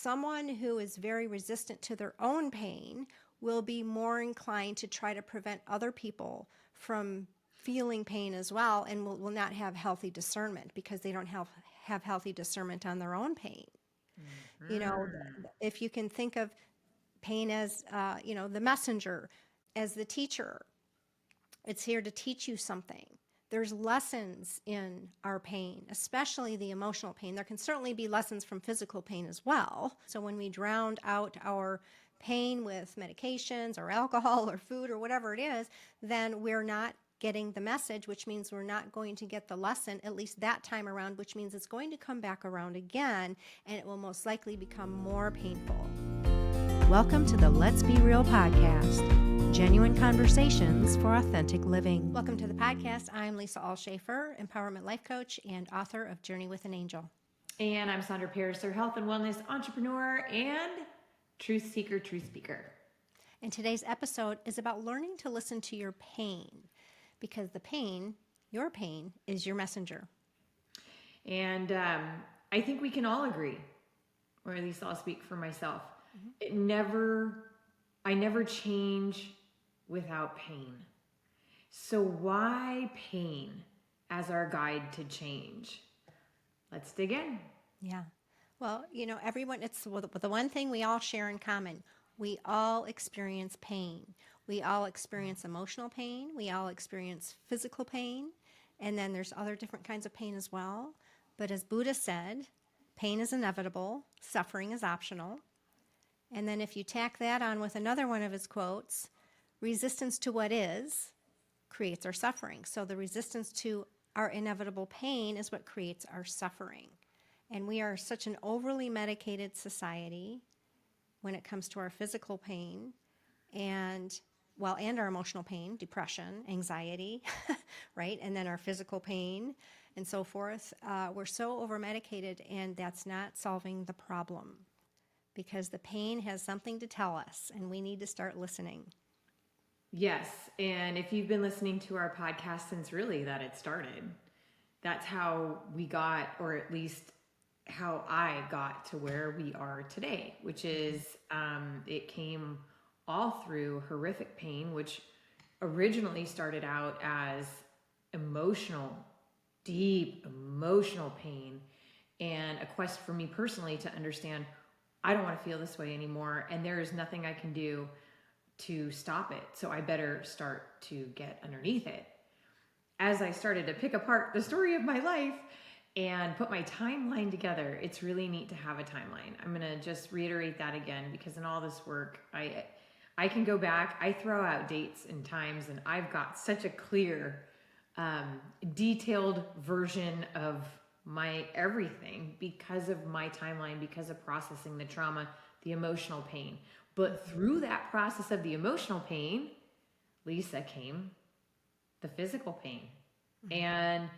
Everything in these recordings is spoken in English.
someone who is very resistant to their own pain will be more inclined to try to prevent other people from feeling pain as well, and will not have healthy discernment because they don't have healthy discernment on their own pain. If you can think of pain as, the messenger, as the teacher, it's here to teach you something. There's lessons in our pain, especially the emotional pain. There can certainly be lessons from physical pain as well. So when we drown out our pain with medications or alcohol or food or whatever it is, then we're not getting the message, which means we're not going to get the lesson, at least that time around, which means it's going to come back around again, and it will most likely become more painful. Welcome to the Let's Be Real podcast, genuine conversations for authentic living. Welcome to the podcast. I'm Lisa Allshafer, empowerment life coach and author of Journey with an Angel. And I'm Sondra Pariser, health and wellness entrepreneur and truth seeker, truth speaker. And today's episode is about learning to listen to your pain, because the pain, your pain, is your messenger. And I think we can all agree, or at least I'll speak for myself. I never change without pain. So why pain as our guide to change? Let's dig in. Yeah. Well, everyone, it's the one thing we all share in common. We all experience pain. We all experience emotional pain. We all experience physical pain. And then there's other different kinds of pain as well. But as Buddha said, pain is inevitable. Suffering is optional. And then if you tack that on with another one of his quotes, resistance to what is creates our suffering. So the resistance to our inevitable pain is what creates our suffering. And we are such an overly medicated society when it comes to our physical pain and our emotional pain, depression, anxiety, right? And then our physical pain and so forth. We're so over-medicated, and that's not solving the problem, because the pain has something to tell us, and we need to start listening. Yes, and if you've been listening to our podcast since really that it started, that's how we got, or at least how I got to where we are today, which is it came all through horrific pain, which originally started out as deep emotional pain, and a quest for me personally to understand I don't want to feel this way anymore, and there is nothing I can do to stop it, so I better start to get underneath it. As I started to pick apart the story of my life and put my timeline together, it's really neat to have a timeline. I'm going to just reiterate that again, because in all this work, I can go back, I throw out dates and times, and I've got such a clear, detailed version of my everything because of my timeline, because of processing the trauma, the emotional pain. But through that process of the emotional pain, Lisa, came the physical pain. Mm-hmm. And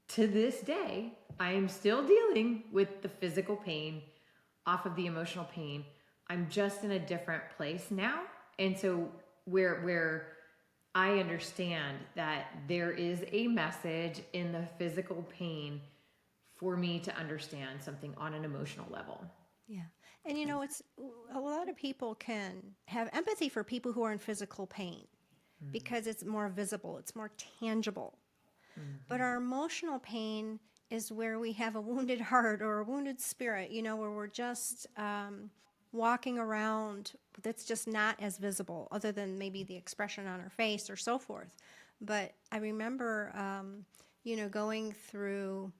to this day, I am still dealing with the physical pain off of the emotional pain. I'm just in a different place now. And so where I understand that there is a message in the physical pain for me to understand something on an emotional level. Yeah. And it's a lot of people can have empathy for people who are in physical pain, mm-hmm. because it's more visible, it's more tangible. Mm-hmm. But our emotional pain is where we have a wounded heart or a wounded spirit, where we're just walking around that's just not as visible, other than maybe the expression on our face or so forth. But I remember, going through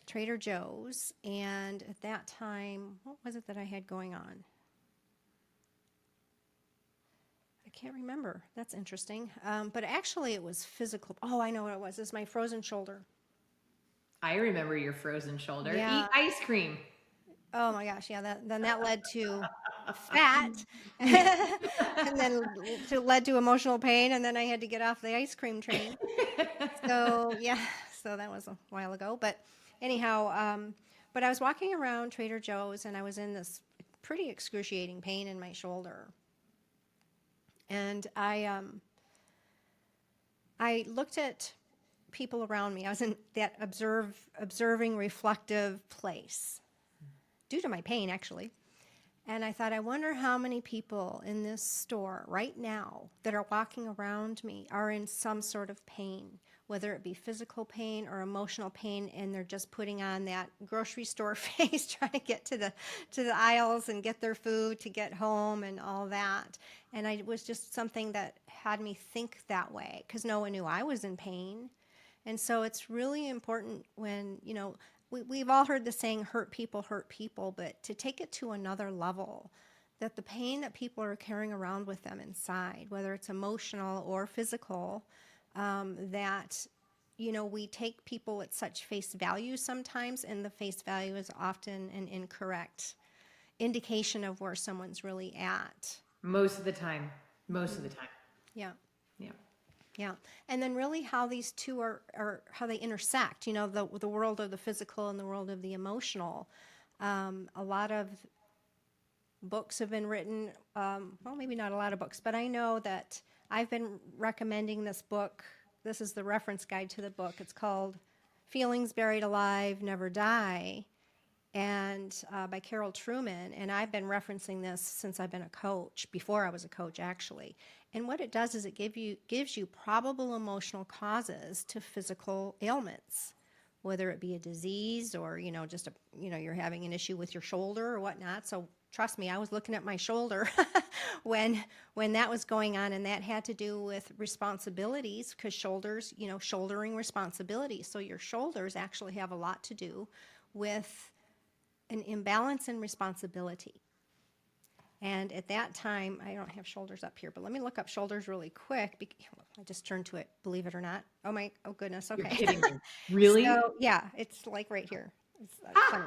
Trader Joe's, and at that time, what was it that I had going on? I can't remember. That's interesting. But actually it was physical. Oh, I know what it was. It's my frozen shoulder. I remember your frozen shoulder. Yeah. Eat ice cream. Oh my gosh, yeah. Then that led to fat, and then led to emotional pain, and then I had to get off the ice cream train. So that was a while ago. But anyhow, but I was walking around Trader Joe's, and I was in this pretty excruciating pain in my shoulder. And I looked at people around me. I was in that observing, reflective place due to my pain, actually. And I thought, I wonder how many people in this store right now that are walking around me are in some sort of pain, whether it be physical pain or emotional pain, and they're just putting on that grocery store face, trying to get to the aisles and get their food to get home and all that. And it was just something that had me think that way because no one knew I was in pain. And so it's really important when, we've all heard the saying, hurt people, but to take it to another level, that the pain that people are carrying around with them inside, whether it's emotional or physical, that, we take people at such face value sometimes, and the face value is often an incorrect indication of where someone's really at. Most of the time. Most of the time. Yeah. Yeah. Yeah. And then really how these two are how they intersect, the world of the physical and the world of the emotional. A lot of books have been written, well, maybe not a lot of books, but I know that I've been recommending this book. This is the reference guide to the book. It's called Feelings Buried Alive Never Die, and by Carol Truman. And I've been referencing this since I've been a coach, before I was a coach, actually. And what it does is it gives you probable emotional causes to physical ailments, whether it be a disease or, just you're having an issue with your shoulder or whatnot. So trust me, I was looking at my shoulder when that was going on, and that had to do with responsibilities, because shoulders, shouldering responsibilities. So your shoulders actually have a lot to do with an imbalance in responsibility. And at that time, I don't have shoulders up here, but let me look up shoulders really quick. I just turned to it, believe it or not. Oh goodness, You're okay. kidding me. Really? So yeah, it's like right here. It's funny.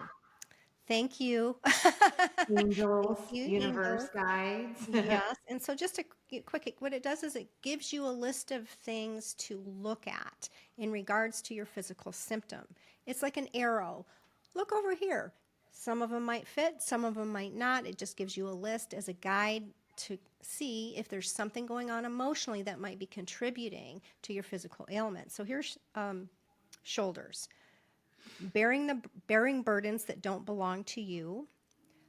Thank you. Angels, Thank you, universe, angels. guides. Yes. And so just a quick, what it does is it gives you a list of things to look at in regards to your physical symptom. It's like an arrow. Look over here. Some of them might fit, some of them might not. It just gives you a list as a guide to see if there's something going on emotionally that might be contributing to your physical ailment. So here's shoulders. Bearing burdens that don't belong to you.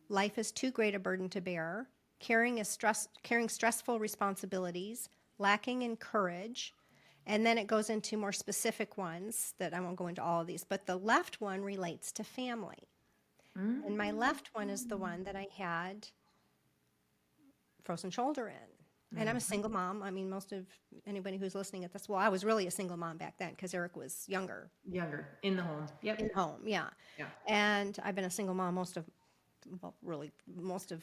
Life is too great a burden to bear. Carrying stressful responsibilities. Lacking in courage. And then it goes into more specific ones that I won't go into all of these, but the left one relates to family. And my left one is the one that I had frozen shoulder in. And I'm a single mom. I mean, most of anybody who's listening at this, well, I was really a single mom back then because Eric was younger. Younger, in the home. Yep. In home, yeah. Yeah. And I've been a single mom most of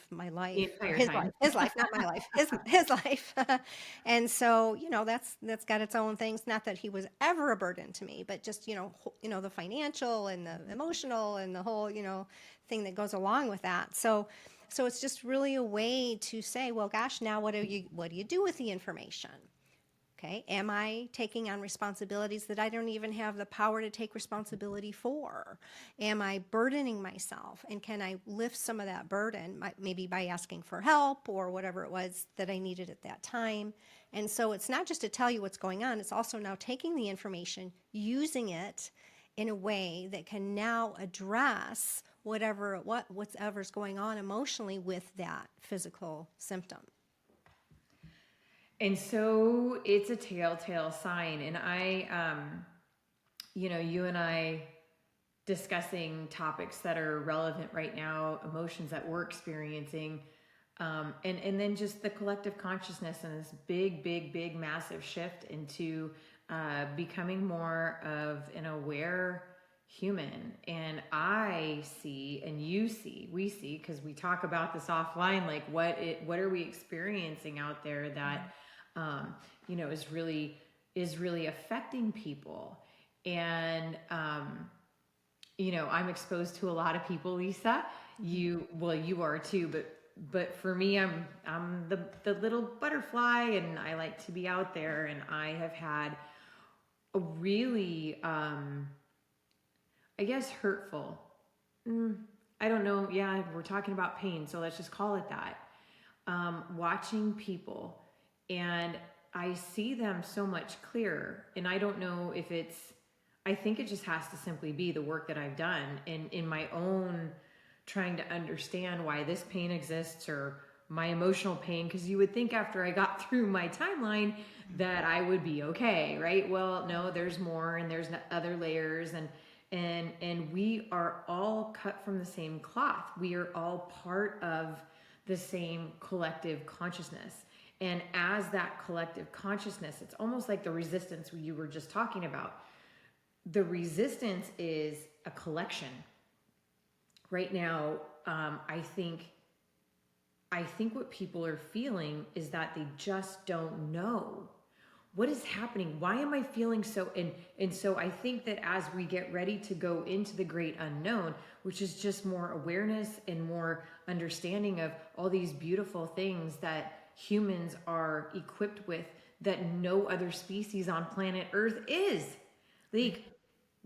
my life. The entire His time. life, his life, not my life, his life. And so, that's got its own things. Not that he was ever a burden to me, but just, the financial and the emotional and the whole, thing that goes along with that. So it's just really a way to say, well, gosh, now what do you do with the information? Okay, am I taking on responsibilities that I don't even have the power to take responsibility for? Am I burdening myself? And can I lift some of that burden, maybe by asking for help or whatever it was that I needed at that time? And so it's not just to tell you what's going on, it's also now taking the information, using it in a way that can now address whatever's going on emotionally with that physical symptom. And so it's a telltale sign. And you and I discussing topics that are relevant right now, emotions that we're experiencing, and then just the collective consciousness and this big, massive shift into becoming more of an aware human. And I see, and you see, we see, because we talk about this offline, like what are we experiencing out there that is really affecting people. And I'm exposed to a lot of people, Lisa. You are too, but for me, I'm the little butterfly, and I like to be out there. And I have had a really I guess hurtful. I don't know. Yeah, we're talking about pain, so let's just call it that. Watching people, and I see them so much clearer. And I don't know if I think it just has to simply be the work that I've done in my own trying to understand why this pain exists or my emotional pain, because you would think after I got through my timeline that I would be okay, right? Well, no, there's more, and there's other layers, and we are all cut from the same cloth. We are all part of the same collective consciousness. And as that collective consciousness, it's almost like the resistance you were just talking about. The resistance is a collection. Right now, I think what people are feeling is that they just don't know what is happening. Why am I feeling so? And so I think that as we get ready to go into the great unknown, which is just more awareness and more understanding of all these beautiful things that humans are equipped with that no other species on planet Earth is. Like,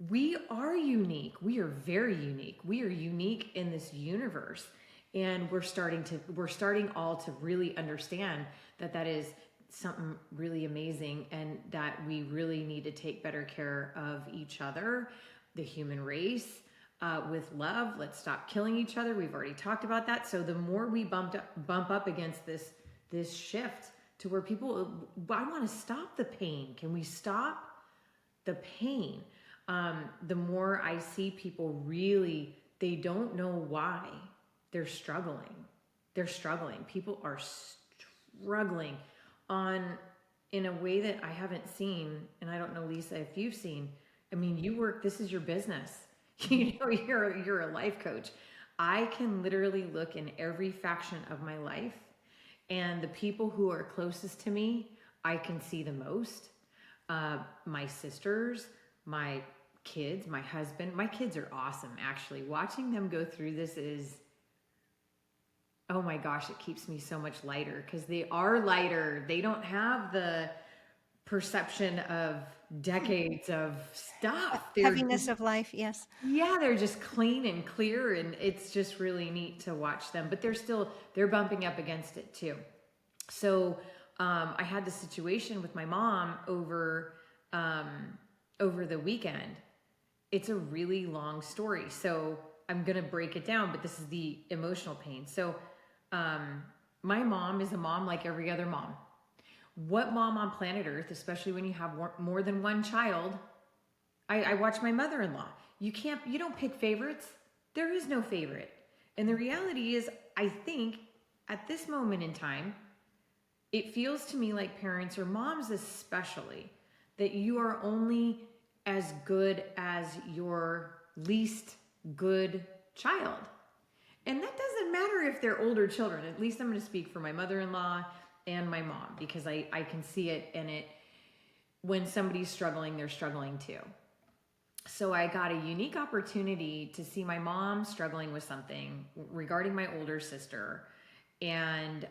we are unique. We are very unique. We are unique in this universe. And we're starting all to really understand that is something really amazing, and that we really need to take better care of each other, the human race, with love. Let's stop killing each other. We've already talked about that. So the more we bump up against this shift to where people, I want to stop the pain. Can we stop the pain? The more I see people really, they don't know why they're struggling. They're struggling. People are struggling in a way that I haven't seen. And I don't know, Lisa, if you've seen. I mean, you work, this is your business. You know, you're a life coach. I can literally look in every faction of my life, and the people who are closest to me, I can see the most. My sisters, my kids, my husband. My kids are awesome, actually. Watching them go through this is, oh my gosh, it keeps me so much lighter, because they are lighter. They don't have the perception of decades of stuff. Heaviness of life, yes. Yeah, they're just clean and clear, and it's just really neat to watch them. But they're bumping up against it too. So I had this situation with my mom over the weekend. It's a really long story, so I'm gonna break it down. But this is the emotional pain. So my mom is a mom like every other mom. What mom on planet Earth, especially when you have more than one child? I watch my mother-in-law. You don't pick favorites. There is no favorite. And the reality is, I think at this moment in time, it feels to me like parents, or moms especially, that you are only as good as your least good child. And that doesn't matter if they're older children. At least I'm going to speak for my mother-in-law and my mom, because I can see it, and when somebody's struggling, they're struggling too. So I got a unique opportunity to see my mom struggling with something regarding my older sister. And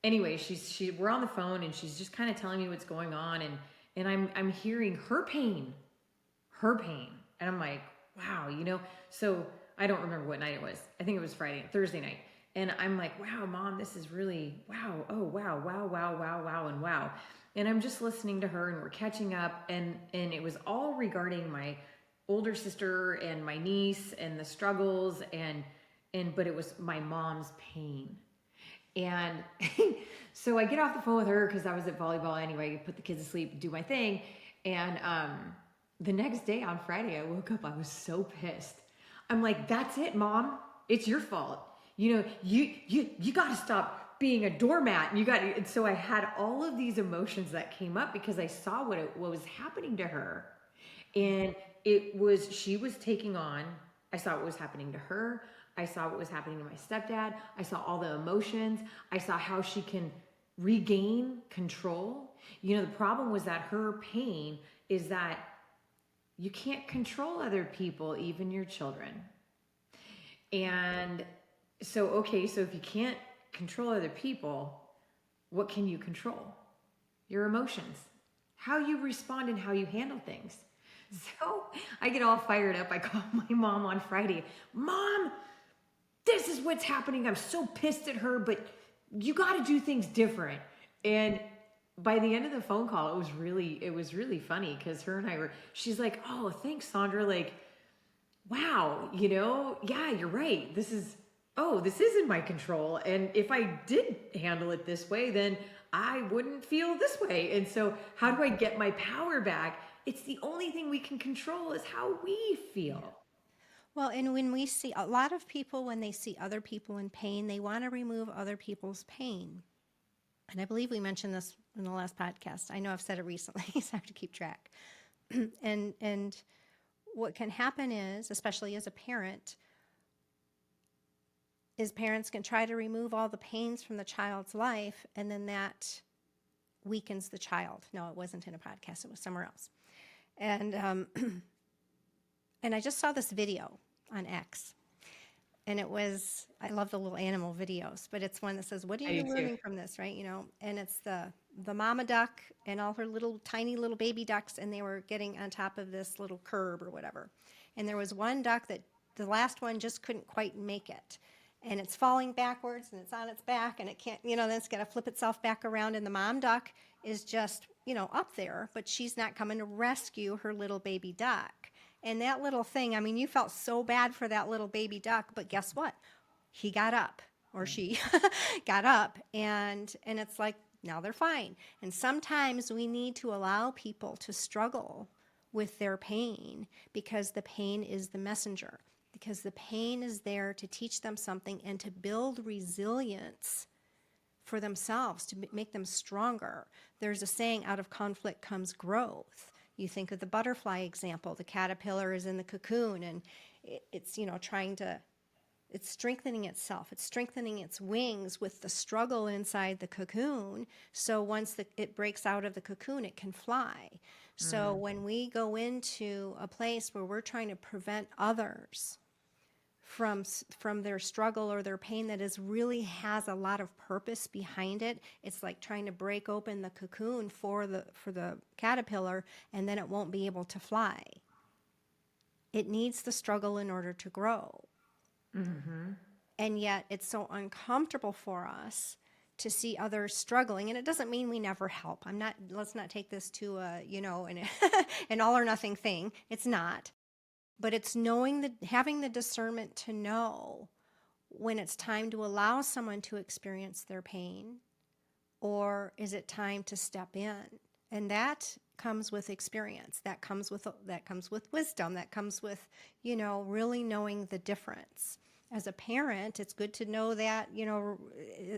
anyway, we're on the phone, and she's just kind of telling me what's going on, and I'm hearing her pain. And I'm like, wow, so I don't remember what night it was. I think it was Thursday night. And I'm like, wow, Mom, this is really, wow. Oh, wow, wow, wow, wow, wow, and wow. And I'm just listening to her, and we're catching up, and it was all regarding my older sister and my niece and the struggles, but it was my mom's pain. And so I get off the phone with her, because I was at volleyball anyway, put the kids to sleep, do my thing. And the next day on Friday, I woke up, I was so pissed. I'm like, that's it, Mom. It's your fault. You got to stop being a doormat. And so I had all of these emotions that came up, because I saw what was happening to her. And she was taking on, I saw what was happening to her. I saw what was happening to my stepdad. I saw all the emotions. I saw how she can regain control. The problem was that her pain is that you can't control other people, even your children. And so if you can't control other people, what can you control? Your emotions, how you respond and how you handle things. So I get all fired up. I call my mom on Friday. Mom, this is what's happening. I'm so pissed at her, but you got to do things different. And by the end of the phone call, it was really funny, because her and she's like, oh, thanks, Sondra. Like, wow, yeah, you're right. This is in my control. And if I did handle it this way, then I wouldn't feel this way. And so, how do I get my power back? It's the only thing we can control is how we Yeah. feel. Well, and when we see a lot of people, when they see other people in pain, they want to remove other people's pain. And I believe we mentioned this in the last podcast. I know I've said it recently, so I have to keep track. And what can happen is, especially as a parent, is parents can try to remove all the pains from the child's life, and then that weakens the child. No, it wasn't in a podcast; it was somewhere else. And and I just saw this video on X, and it was, I love the little animal videos, but it's one that says, what are I you do too. learning from this, right? And it's the mama duck and all her little tiny little baby ducks, and they were getting on top of this little curb or whatever, and there was one duck that the last one just couldn't quite make it, and it's falling backwards and it's on its back and it can't, then it's got to flip itself back around, and the mom duck is just up there, but she's not coming to rescue her little baby duck. And that little thing, I mean, you felt so bad for that little baby duck, but guess what? He got up, or she got up, and it's like now they're fine. And sometimes we need to allow people to struggle with their pain, because the pain is the messenger, because the pain is there to teach them something and to build resilience for themselves, to make them stronger. There's a saying, out of conflict comes growth. You think of the butterfly example. The caterpillar is in the cocoon, and it's, it's strengthening itself. It's strengthening its wings with the struggle inside the cocoon. So once it breaks out of the cocoon, it can fly. So when we go into a place where we're trying to prevent others from their struggle or their pain that is really has a lot of purpose behind it, it's like trying to break open the cocoon for the caterpillar, and then it won't be able to fly. It needs the struggle in order to grow. And yet it's so uncomfortable for us to see others struggling. And it doesn't mean we never help. Let's not take this to an all or nothing thing. It's not. But it's having the discernment to know when it's time to allow someone to experience their pain, or is it time to step in? And that comes with experience. That comes with wisdom. That comes with, really knowing the difference. As a parent, it's good to know that,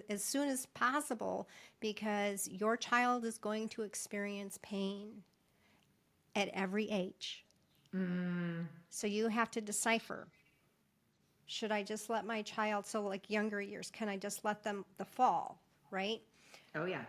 as soon as possible, because your child is going to experience pain at every age. So you have to decipher, should I just let my child, so like younger years, can I just let them the fall, right? Oh, yeah.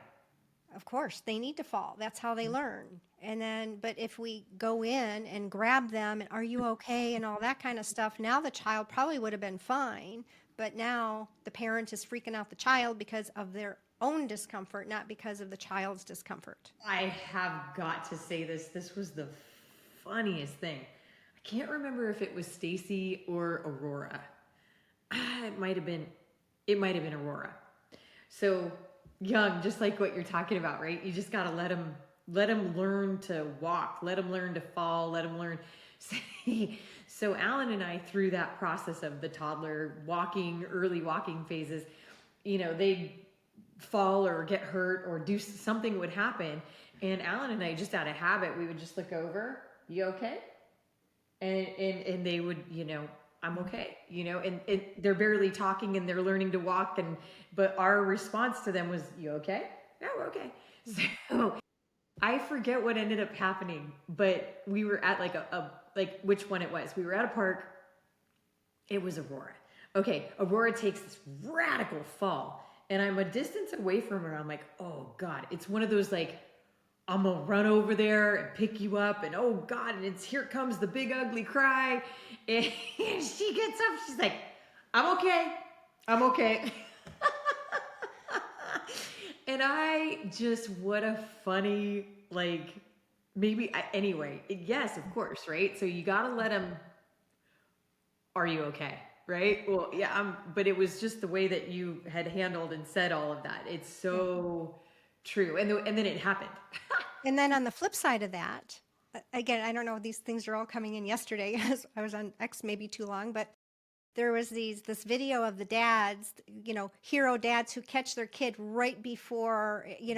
Of course, they need to fall. That's how they learn. And then, but if we go in and grab them and are you okay and all that kind of stuff, now the child probably would have been fine, but now the parent is freaking out the child because of their own discomfort, not because of the child's discomfort. I have got to say this. This was the funniest thing. I can't remember if it was Stacy or Aurora. It might have been Aurora. So young, just like what you're talking about, right? You just got to let them learn to walk, let them learn to fall, let them learn. So Alan and I, through that process of the toddler walking, early walking phases, they fall or get hurt or do something would happen. And Alan and I, just out of habit, we would just look over, you okay? And they would, I'm okay, and they're barely talking and they're learning to walk. But our response to them was, you okay? Yeah, we're okay. So I forget what ended up happening, but we were at like which one it was. We were at a park. It was Aurora. Okay. Aurora takes this radical fall and I'm a distance away from her. I'm like, oh God, it's one of those, like, I'm gonna run over there and pick you up, and oh God, and here comes the big ugly cry, and she gets up, she's like, I'm okay. And I just, what a funny, like, anyway, yes, of course, right? So you gotta let them, are you okay? Right? Well, yeah, but it was just the way that you had handled and said all of that. It's so true. And then it happened. And then on the flip side of that, again, I don't know, these things are all coming in yesterday. I was on X maybe too long, but there was this video of the dads, hero dads who catch their kid right before, They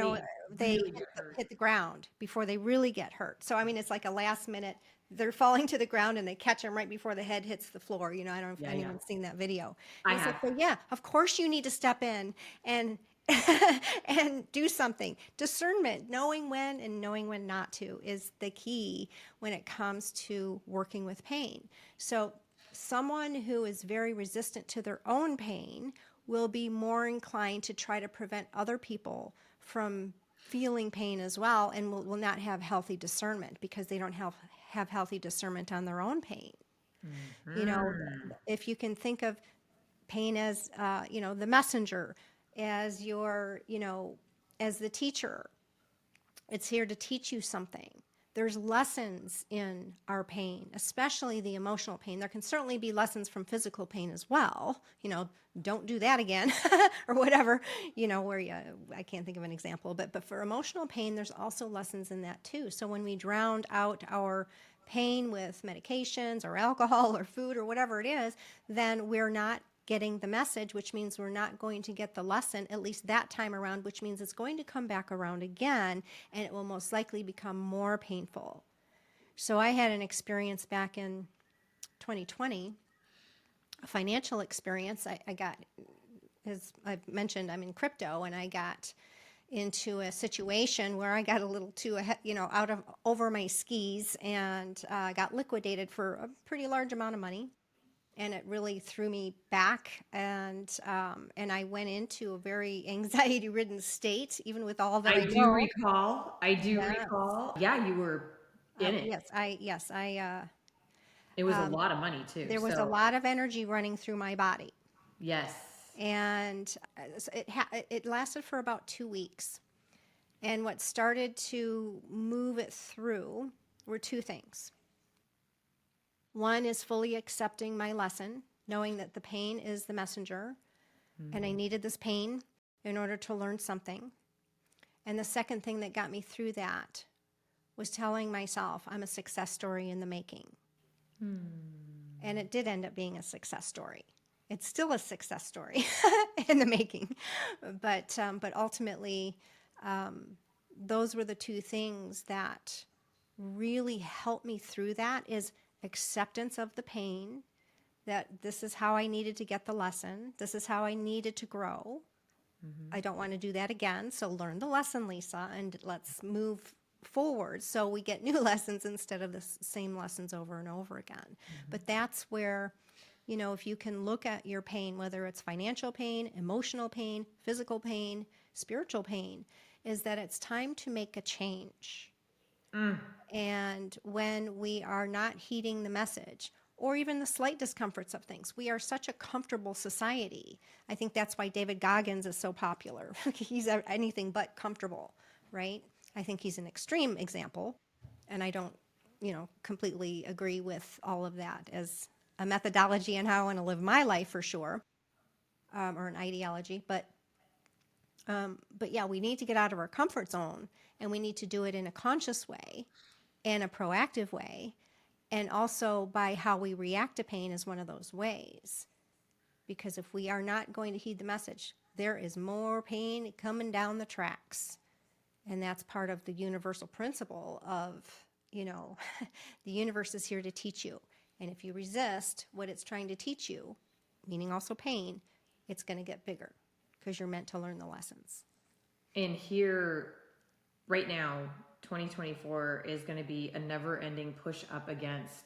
they really get hurt. hit the ground, before they really get hurt. So, I mean, it's like a last minute, they're falling to the ground and they catch them right before the head hits the floor. I don't know if Yeah, yeah. anyone's seen that video. I And he said, have. so yeah, of course you need to step in and and do something. Discernment, knowing when and knowing when not to, is the key when it comes to working with pain. So someone who is very resistant to their own pain will be more inclined to try to prevent other people from feeling pain as well, and will not have healthy discernment because they don't have healthy discernment on their own pain. You know, if you can think of pain as, the messenger, as as the teacher, it's here to teach you something. There's lessons in our pain, especially the emotional pain. There can certainly be lessons from physical pain as well. Don't do that again or whatever, where I can't think of an example, but for emotional pain, there's also lessons in that too. So when we drown out our pain with medications or alcohol or food or whatever it is, then we're not getting the message, which means we're not going to get the lesson, at least that time around, which means it's going to come back around again, and it will most likely become more painful. So I had an experience back in 2020, a financial experience. I got, as I've mentioned, I'm in crypto, and I got into a situation where I got a little too ahead, over my skis, and got liquidated for a pretty large amount of money, and it really threw me back, and I went into a very anxiety-ridden state, even with all that I I do know. recall. I do Yeah. recall. Yeah, you were in it. Yes, It was a lot of money too. there was a So, lot of energy running through my body, yes. and it lasted for about 2 weeks. And what started to move it through were two things. One is fully accepting my lesson, knowing that the pain is the messenger, and I needed this pain in order to learn something. And the second thing that got me through that was telling myself I'm a success story in the making. And it did end up being a success story. It's still a success story in the making. But ultimately, those were the two things that really helped me through that, is acceptance of the pain, that this is how I needed to get the lesson. This is how I needed to grow. I don't want to do that again. So learn the lesson, Lisa, and let's move forward so we get new lessons instead of the same lessons over and over again. But that's where, if you can look at your pain, whether it's financial pain, emotional pain, physical pain, spiritual pain, is that it's time to make a change. And when we are not heeding the message, or even the slight discomforts of things, we are such a comfortable society. I think that's why David Goggins is so popular. He's anything but comfortable, right? I think he's an extreme example, and I don't, completely agree with all of that as a methodology and how I want to live my life for sure, or an ideology. But yeah, we need to get out of our comfort zone, and we need to do it in a conscious way and a proactive way. And also by how we react to pain is one of those ways. Because if we are not going to heed the message, there is more pain coming down the tracks. And that's part of the universal principle of, the universe is here to teach you. And if you resist what it's trying to teach you, meaning also pain, it's going to get bigger because you're meant to learn the lessons. And here, right now, 2024 is going to be a never-ending push up against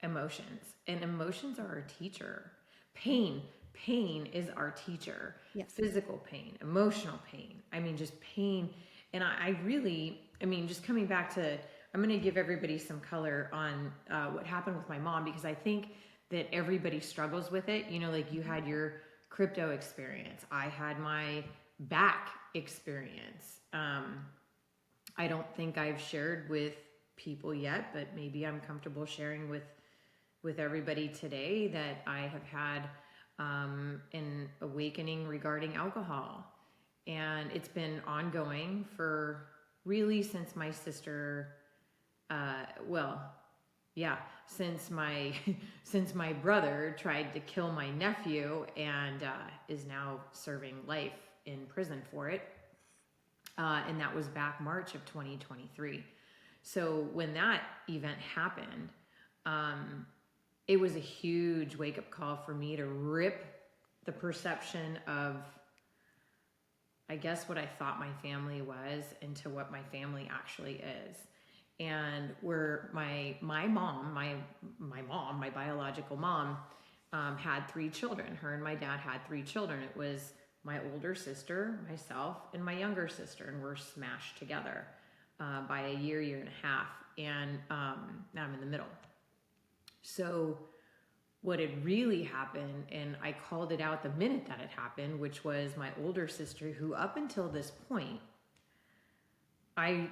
emotions. And emotions are our teacher. Pain is our teacher. Yes. Physical pain, emotional pain. I mean, just pain. And I really, just coming back to, I'm going to give everybody some color on what happened with my mom, because I think that everybody struggles with it. Like you had your crypto experience. I had my back experience. I don't think I've shared with people yet, but maybe I'm comfortable sharing with everybody today that I have had an awakening regarding alcohol. And it's been ongoing for really since my sister well, yeah, since my since my brother tried to kill my nephew and is now serving life in prison for it, and that was back March of 2023. So when that event happened, it was a huge wake up call for me to rip the perception of, I guess, what I thought my family was into what my family actually is. And where my mom, my biological mom, had 3 children. Her and my dad had 3 children. It was my older sister, myself, and my younger sister, and we're smashed together by a year and a half. And now I'm in the middle. So what had really happened, and I called it out the minute that it happened, which was my older sister, who up until this point,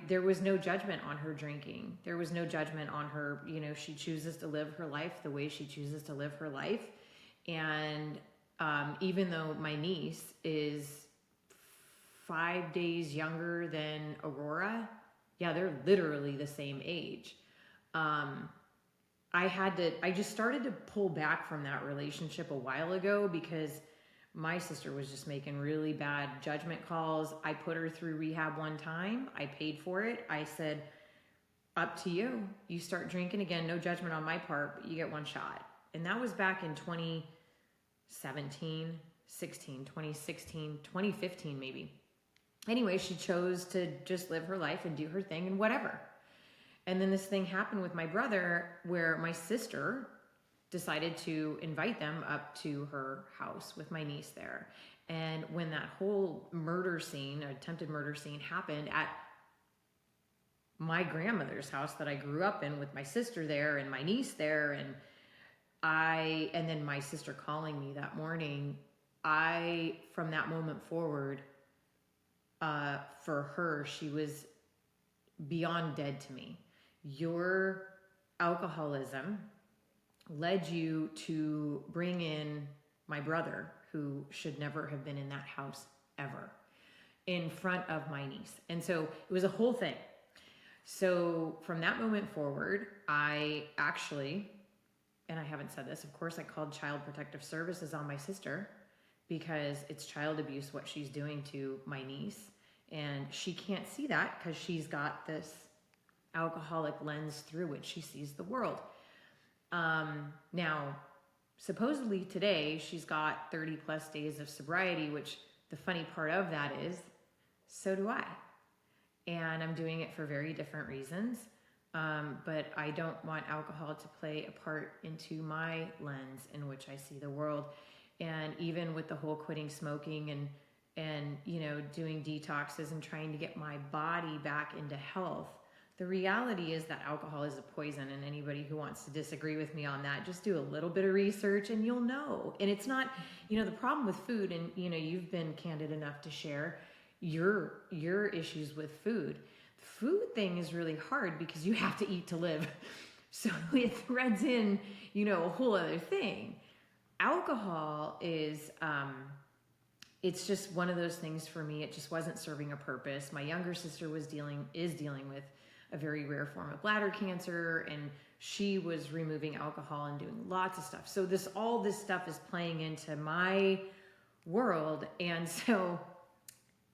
there was no judgment on her drinking. There was no judgment on her, she chooses to live her life the way she chooses to live her life. And even though my niece is 5 days younger than Aurora, yeah, they're literally the same age. I just started to pull back from that relationship a while ago because my sister was just making really bad judgment calls. I put her through rehab one time. I paid for it. I said, up to you. You start drinking again, no judgment on my part, but you get 1 shot. And that was back in 2017, 16, 2016, 2015 maybe. Anyway, she chose to just live her life and do her thing and whatever. And then this thing happened with my brother where my sister decided to invite them up to her house with my niece there. And when that whole attempted murder scene happened at my grandmother's house that I grew up in with my sister there and my niece there, and then my sister calling me that morning, from that moment forward, for her, she was beyond dead to me. Your alcoholism led you to bring in my brother, who should never have been in that house ever, in front of my niece. And so it was a whole thing. So from that moment forward, I actually, and I haven't said this, of course, I called Child Protective Services on my sister because it's child abuse what she's doing to my niece. And she can't see that because she's got this alcoholic lens through which she sees the world. Now, supposedly today, she's got 30 plus days of sobriety, which the funny part of that is, so do I. And I'm doing it for very different reasons. But I don't want alcohol to play a part into my lens in which I see the world. And even with the whole quitting smoking and doing detoxes and trying to get my body back into health, the reality is that alcohol is a poison, and anybody who wants to disagree with me on that, just do a little bit of research and you'll know. And it's not, the problem with food, and you've been candid enough to share your issues with food. The food thing is really hard because you have to eat to live. So it threads in, a whole other thing. Alcohol is, it's just one of those things for me. It just wasn't serving a purpose. My younger sister is dealing with a very rare form of bladder cancer, and she was removing alcohol and doing lots of stuff. So all this stuff is playing into my world. And so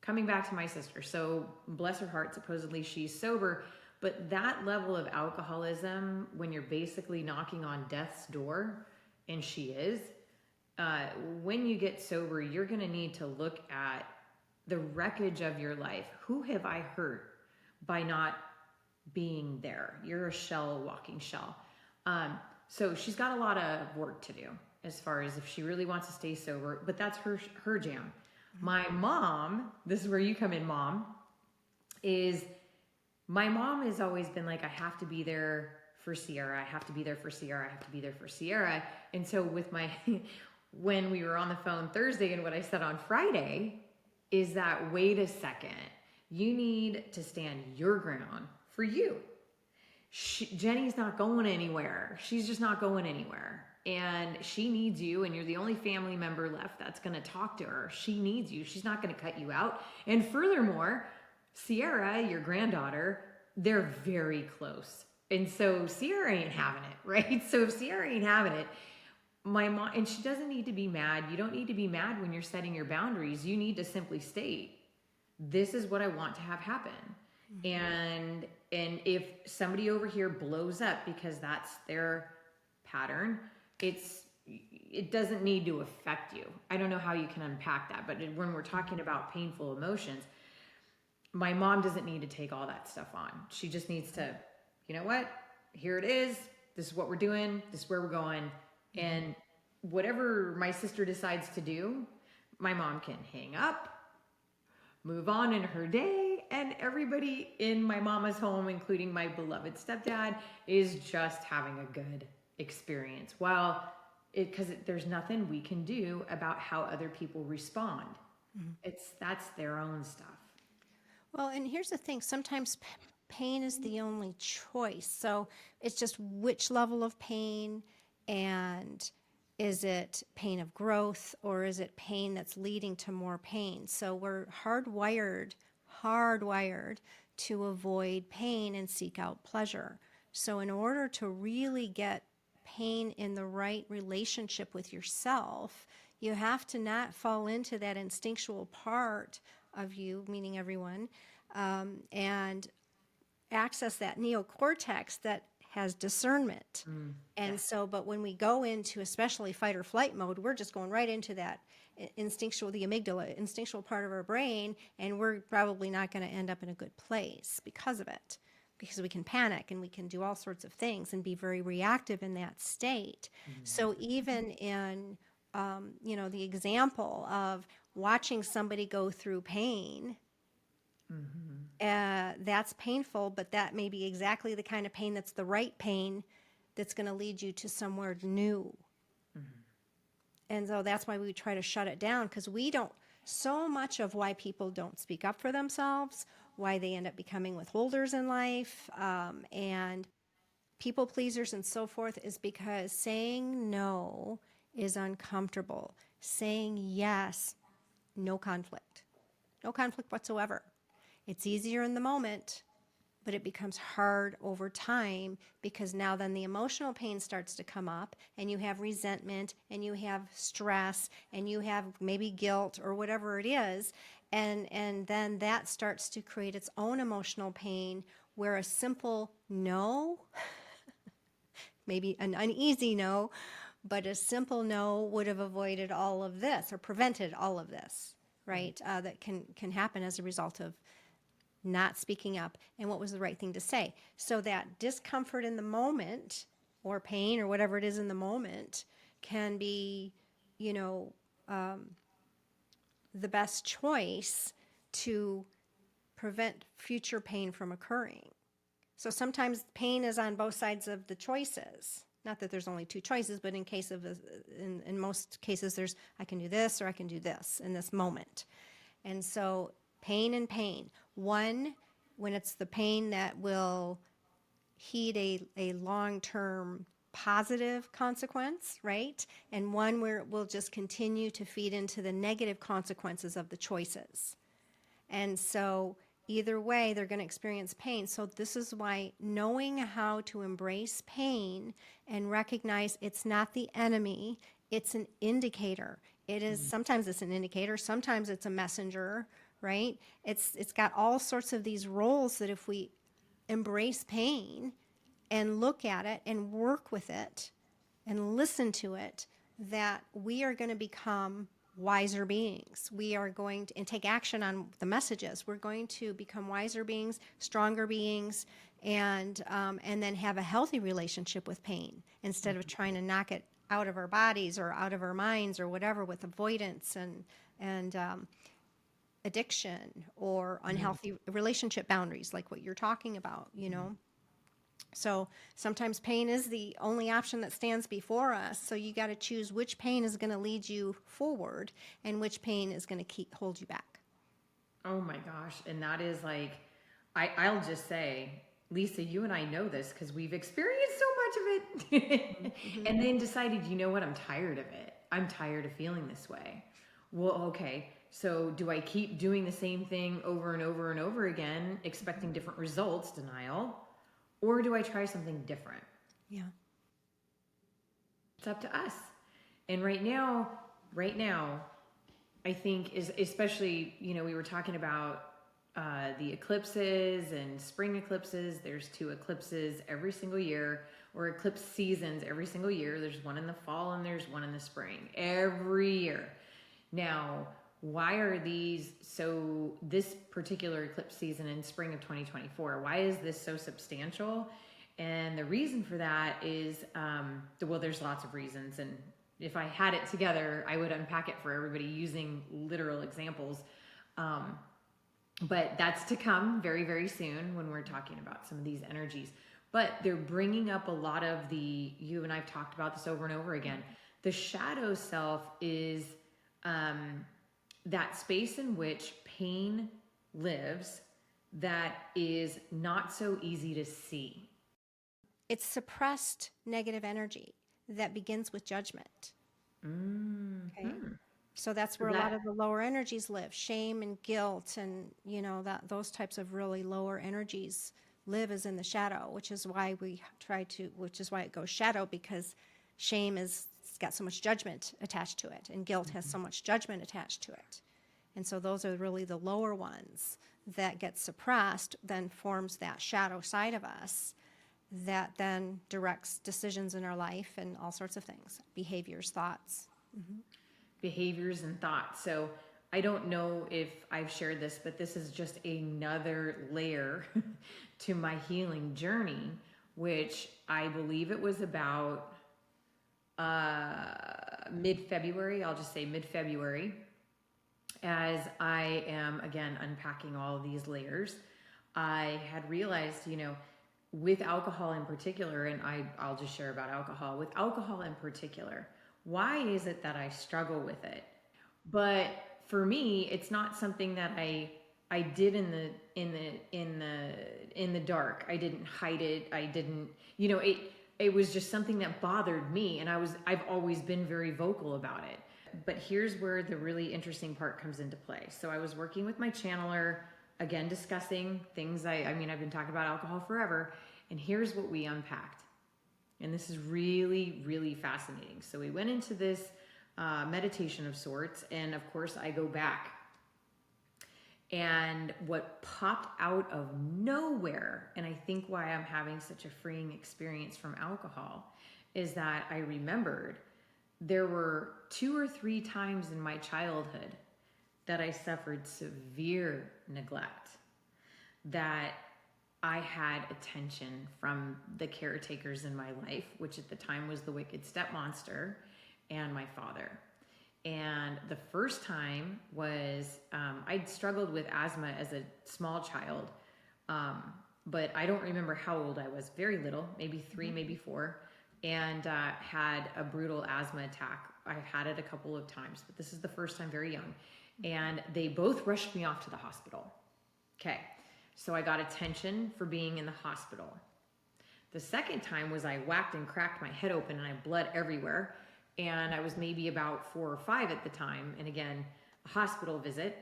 coming back to my sister, so bless her heart, supposedly she's sober, but that level of alcoholism, when you're basically knocking on death's door, and she is, when you get sober, you're going to need to look at the wreckage of your life. Who have I hurt by not being there? You're a walking shell. So she's got a lot of work to do as far as if she really wants to stay sober, but that's her jam. My mom, this is where you come in, Mom, my mom has always been like, I have to be there for Sierra. I have to be there for Sierra. I have to be there for Sierra. And so when we were on the phone Thursday, and what I said on Friday is that, wait a second, you need to stand your ground for you. Jenny's not going anywhere. She's just not going anywhere. And she needs you, and you're the only family member left that's going to talk to her. She needs you. She's not going to cut you out. And furthermore, Sierra, your granddaughter, they're very close. And so Sierra ain't having it, right? So if Sierra ain't having it, my mom, and she doesn't need to be mad. You don't need to be mad when you're setting your boundaries. You need to simply state, this is what I want to have happen. And if somebody over here blows up because that's their pattern, it doesn't need to affect you. I don't know how you can unpack that, but when we're talking about painful emotions, my mom doesn't need to take all that stuff on. She just needs to, you know what? Here it is. This is what we're doing. This is where we're going. And whatever my sister decides to do, my mom can hang up, move on in her day, and everybody in my mama's home, including my beloved stepdad, is just having a good experience. Well, because there's nothing we can do about how other people respond. That's their own stuff. Well, and here's the thing, sometimes pain is the only choice. So it's just which level of pain, and is it pain of growth, or is it pain that's leading to more pain? So we're hardwired to avoid pain and seek out pleasure. So in order to really get pain in the right relationship with yourself, you have to not fall into that instinctual part of you, meaning everyone, and access that neocortex that has discernment. And so, but when we go into especially fight or flight mode, we're just going right into that instinctual, the amygdala, instinctual part of our brain, and we're probably not going to end up in a good place because of it. Because we can panic and we can do all sorts of things and be very reactive in that state. So even in, the example of watching somebody go through pain, that's painful, but that may be exactly the kind of pain that's the right pain that's going to lead you to somewhere new. And so that's why we try to shut it down, because so much of why people don't speak up for themselves, why they end up becoming withholders in life, and people pleasers and so forth, is because saying no is uncomfortable. Saying yes, no conflict whatsoever. It's easier in the moment, but it becomes hard over time, because now then the emotional pain starts to come up, and you have resentment, and you have stress, and you have maybe guilt or whatever it is, and then that starts to create its own emotional pain, where a simple no, maybe an uneasy no, but a simple no would have avoided all of this or prevented all of this, right? That can happen as a result of not speaking up and what was the right thing to say. So that discomfort in the moment, or pain, or whatever it is in the moment, can be, the best choice to prevent future pain from occurring. So sometimes pain is on both sides of the choices. Not that there's only two choices, but in most cases, there's, I can do this or I can do this in this moment. And so pain and pain. One, when it's the pain that will heed a long-term positive consequence, right? And one where it will just continue to feed into the negative consequences of the choices. And so either way, they're going to experience pain. So this is why knowing how to embrace pain and recognize it's not the enemy, it's an indicator. It is, sometimes it's an indicator, sometimes it's a messenger, right? It's got all sorts of these roles that if we embrace pain and look at it and work with it and listen to it, that we are going to become wiser beings. We are going to and take action on the messages. We're going to become wiser beings, stronger beings, and then have a healthy relationship with pain, instead of trying to knock it out of our bodies or out of our minds or whatever, with avoidance and addiction or unhealthy relationship boundaries, like what you're talking about, So sometimes pain is the only option that stands before us. So you got to choose which pain is going to lead you forward and which pain is going to hold you back. Oh my gosh. And that is like, I'll just say, Lisa, you and I know this because we've experienced so much of it. And then decided, you know what? I'm tired of it. I'm tired of feeling this way. Well, okay. So do I keep doing the same thing over and over and over again, expecting different results, denial? or do I try something different? Yeah. It's up to us. And right now, I think is especially, we were talking about the eclipses and spring eclipses. There's 2 eclipses every single year, or eclipse seasons every single year. There's one in the fall and there's one in the spring every year. Now, why are this particular eclipse season in spring of 2024, why is this so substantial? And the reason for that is, there's lots of reasons. And if I had it together, I would unpack it for everybody using literal examples. But that's to come very, very soon when we're talking about some of these energies. But they're bringing up a lot of you and I've talked about this over and over again. The shadow self is that space in which pain lives that is not so easy to see. It's suppressed negative energy that begins with judgment. Mm-hmm. Okay. So that's where a lot of the lower energies live. Shame and guilt and, those types of really lower energies live is in the shadow, which is why it goes shadow, because shame it's got so much judgment attached to it, and guilt has so much judgment attached to it. And so those are really the lower ones that get suppressed, then forms that shadow side of us that then directs decisions in our life and all sorts of things, behaviors, thoughts. Mm-hmm. Behaviors and thoughts. So I don't know if I've shared this, but this is just another layer to my healing journey, which I believe it was about mid-February. I'll just say mid-February, as I am again unpacking all of these layers. I had realized, with alcohol in particular, and I'll just share about alcohol. With alcohol in particular, why is it that I struggle with it? But for me, it's not something that I did in the dark. I didn't hide it. I didn't, it was just something that bothered me, and I've always been very vocal about it. But here's where the really interesting part comes into play. So I was working with my channeler, again, discussing things. I've been talking about alcohol forever, and here's what we unpacked. And this is really, really fascinating. So we went into this meditation of sorts, and of course I go back. And what popped out of nowhere, and I think why I'm having such a freeing experience from alcohol, is that I remembered there were 2 or 3 times in my childhood that I suffered severe neglect, that I had attention from the caretakers in my life, which at the time was the wicked stepmonster and my father. And the first time was, I'd struggled with asthma as a small child, but I don't remember how old I was, very little, maybe 3, maybe 4, and had a brutal asthma attack. I've had it a couple of times, but this is the first time, very young. And they both rushed me off to the hospital. Okay, so I got attention for being in the hospital. The second time was I whacked and cracked my head open and I had blood everywhere. And I was maybe about 4 or 5 at the time. And again, a hospital visit,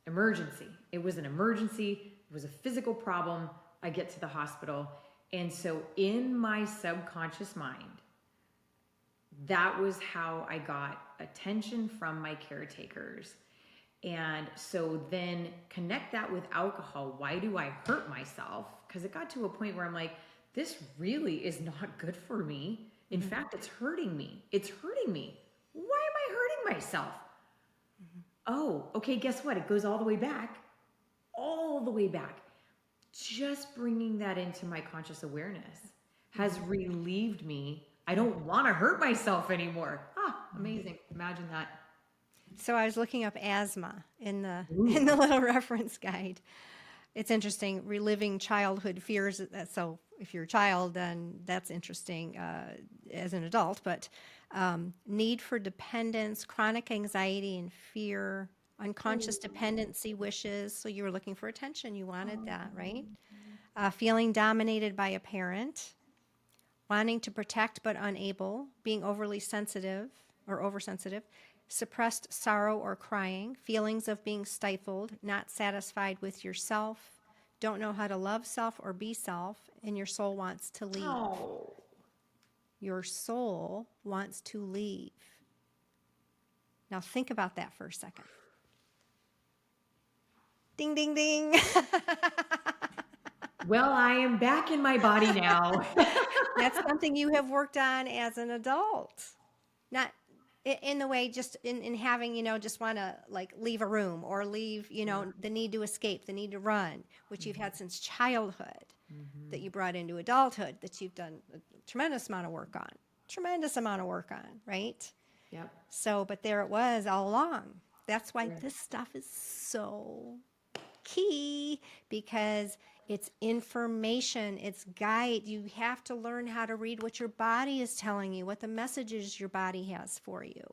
emergency. It was an emergency. It was a physical problem. I get to the hospital. And so in my subconscious mind, that was how I got attention from my caretakers. And so then connect that with alcohol. Why do I hurt myself? Because it got to a point where I'm like, this really is not good for me. In fact, it's hurting me. It's hurting me. Why am I hurting myself? Oh, okay, guess what? It goes all the way back. All the way back. Just bringing that into my conscious awareness has relieved me. I don't want to hurt myself anymore. Amazing. Imagine that. So I was looking up asthma in the little reference guide. It's interesting, reliving childhood fears. So if you're a child, then that's interesting as an adult. But need for dependence, chronic anxiety and fear, unconscious dependency wishes. So you were looking for attention. You wanted that, right? Feeling dominated by a parent, wanting to protect but unable, being overly sensitive or oversensitive, suppressed sorrow or crying, feelings of being stifled, not satisfied with yourself, don't know how to love self or be self, and your soul wants to leave. Oh. Your soul wants to leave. Now think about that for a second. Ding, ding, ding. Well, I am back in my body now. That's something you have worked on as an adult. Not in the way, just in having, just want to like leave a room or leave, the need to escape, the need to run, which you've had since childhood, that you brought into adulthood, that you've done a tremendous amount of work on, right? Yep. So, but there it was all along. That's why this stuff is so key, because it's information, it's guide. You have to learn how to read what your body is telling you, what the messages your body has for you,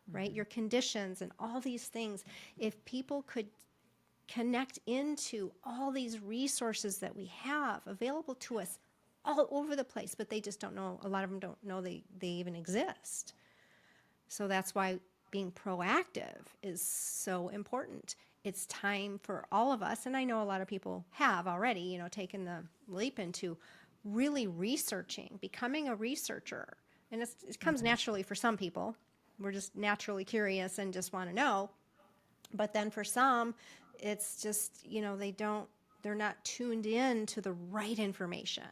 right? Your conditions and all these things. If people could connect into all these resources that we have available to us all over the place, but they just don't know, a lot of them don't know they even exist. So that's why being proactive is so important. It's time for all of us, and I know a lot of people have already, taken the leap into really researching, becoming a researcher. And it comes naturally for some people. We're just naturally curious and just want to know. But then for some, it's just, they're not tuned in to the right information.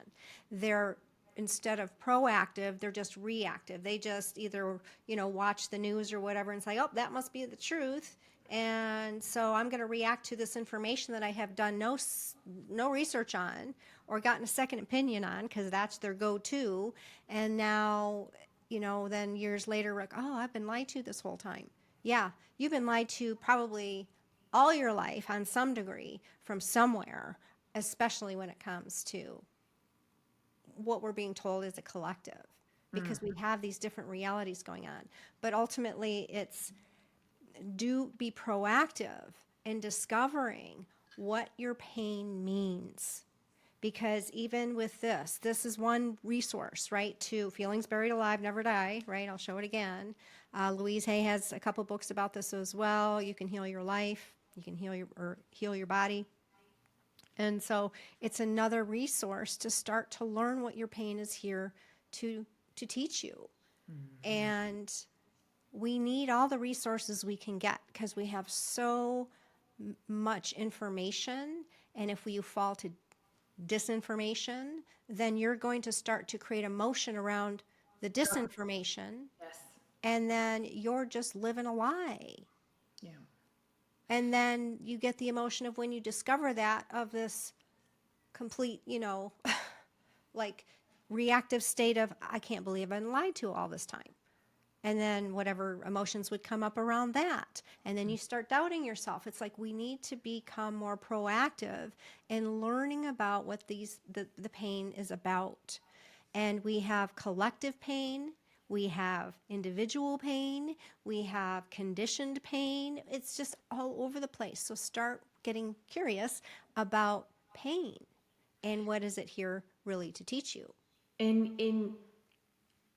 Instead of proactive, they're just reactive. They just either, watch the news or whatever and say, oh, that must be the truth. And so I'm going to react to this information that I have done no research on or gotten a second opinion on, because that's their go-to. And now, then years later, like, oh, I've been lied to this whole time. Yeah, you've been lied to probably all your life on some degree from somewhere, especially when it comes to what we're being told as a collective, because we have these different realities going on. But ultimately, it's be proactive in discovering what your pain means. Because even with this is one resource, right? To Feelings Buried Alive, Never Die, right? I'll show it again. Louise Hay has a couple books about this as well. You can heal your life. You can heal your body. And so it's another resource to start to learn what your pain is here to teach you. And we need all the resources we can get, because we have so much information. And if you fall to disinformation, then you're going to start to create emotion around the disinformation. Yes. And then you're just living a lie. Yeah. And then you get the emotion of, when you discover that, of this complete, like reactive state of, I can't believe I've been lied to all this time. And then whatever emotions would come up around that. And then you start doubting yourself. It's like we need to become more proactive in learning about what the pain is about. And we have collective pain. We have individual pain. We have conditioned pain. It's just all over the place. So start getting curious about pain and what is it here really to teach you. And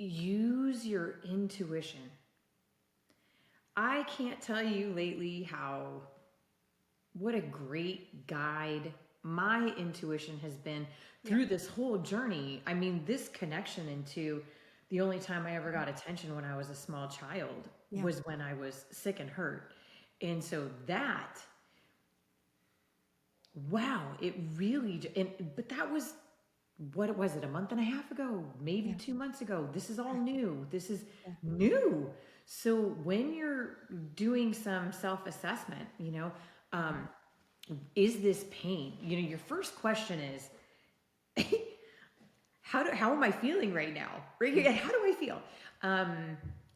use your intuition. I can't tell you lately what a great guide my intuition has been through this whole journey. I mean, this connection into the only time I ever got attention when I was a small child was when I was sick and hurt. And so wow, it really, but that was, what was it, a month and a half ago, maybe 2 months ago. This is all new. This is new. So when you're doing some self-assessment, is this pain? Your first question is, how am I feeling right now? Right? How do I feel?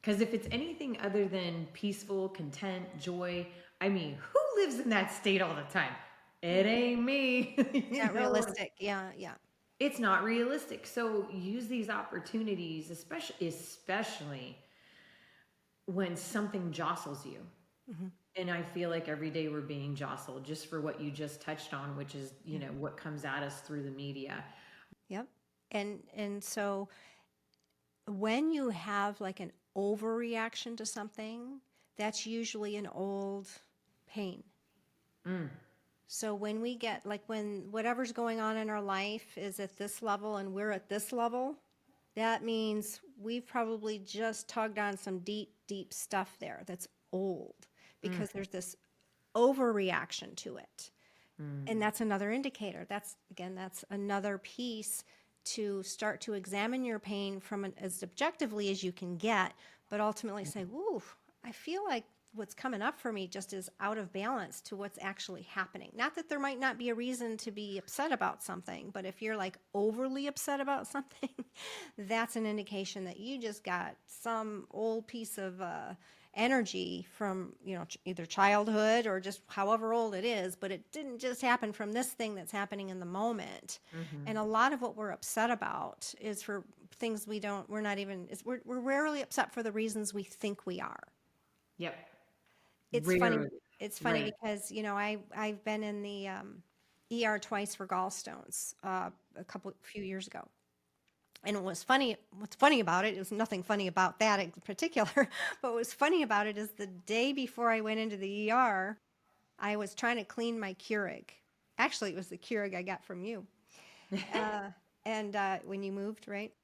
Because if it's anything other than peaceful, content, joy, I mean, who lives in that state all the time? It ain't me. Not realistic. Yeah. It's not realistic. So use these opportunities, especially when something jostles you. And I feel like every day we're being jostled, just for what you just touched on, which is, what comes at us through the media. Yep. And so when you have like an overreaction to something, that's usually an old pain. So when we get, like, when whatever's going on in our life is at this level and we're at this level, that means we've probably just tugged on some deep, deep stuff there that's old because there's this overreaction to it. And that's another indicator. That's, again, that's another piece to start to examine your pain from as objectively as you can get, but ultimately say, "Ooh, I feel like what's coming up for me just is out of balance to what's actually happening." Not that there might not be a reason to be upset about something, but if you're like overly upset about something, that's an indication that you just got some old piece of energy from, either childhood or just however old it is, but it didn't just happen from this thing that's happening in the moment. And a lot of what we're upset about is for things we're not even, we're rarely upset for the reasons we think we are. Yep. It's funny. Rarely. It's funny Right. because I've been in the ER twice for gallstones few years ago, and it was funny. What's funny about it is nothing funny about that in particular, but what was funny about it is the day before I went into the ER, I was trying to clean my Keurig. Actually, it was the Keurig I got from you, and when you moved, right?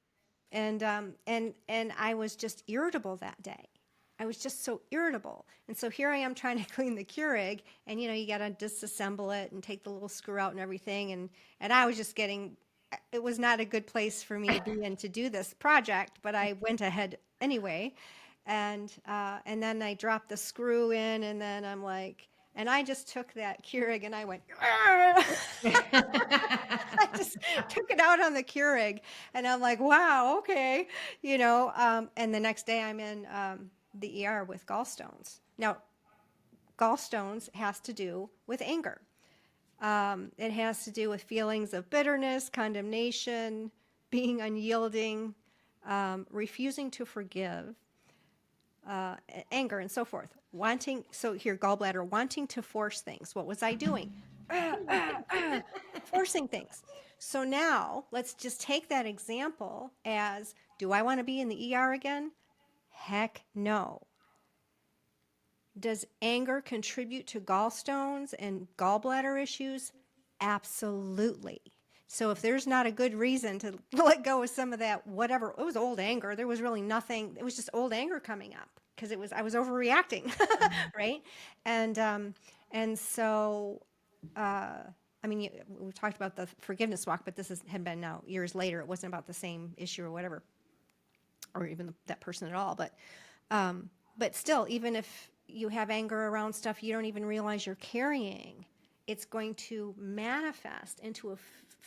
And I was just irritable that day. I was just so irritable. And so here I am trying to clean the Keurig, and you got to disassemble it and take the little screw out and everything. And I was just it was not a good place for me to be in to do this project, but I went ahead anyway. And then I dropped the screw in, and then I'm like, and I just took that Keurig and I went, I just took it out on the Keurig, and I'm like, wow, okay, and the next day I'm in the ER with gallstones. Now, gallstones has to do with anger. It has to do with feelings of bitterness, condemnation, being unyielding, refusing to forgive, anger, and so forth. So here, gallbladder, wanting to force things. What was I doing? Forcing things. So now let's just take that example as, do I want to be in the ER again? Heck no. Does anger contribute to gallstones and gallbladder issues? Absolutely. So if there's not a good reason to let go of some of that, whatever, it was old anger. There was really nothing. It was just old anger coming up because I was overreacting, right? And so, I mean, we talked about the forgiveness walk, but had been now years later. It wasn't about the same issue or whatever, or even that person at all. But still, even if you have anger around stuff you don't even realize you're carrying, it's going to manifest into